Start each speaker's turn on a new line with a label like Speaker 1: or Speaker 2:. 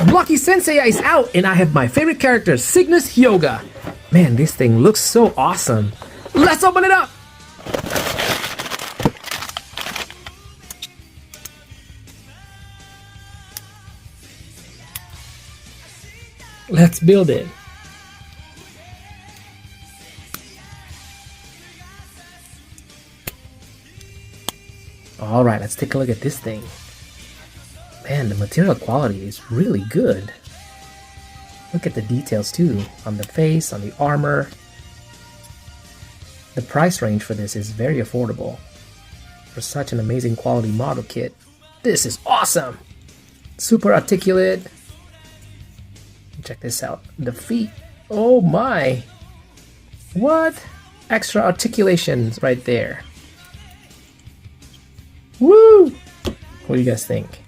Speaker 1: Blokees Saint Seiya is out, and I have my favorite character, Cygnus Hyoga. Man, this thing looks so awesome. Let's open it up! Let's build it. Alright, let's take a look at this thing. Man, the material quality is really good. Look at the details too, on the face, on the armor. The price range for this is very affordable. For such an amazing quality model kit, this is awesome! Super articulate. Check this out, the feet, oh my! What? Extra articulations right there. Woo! What do you guys think?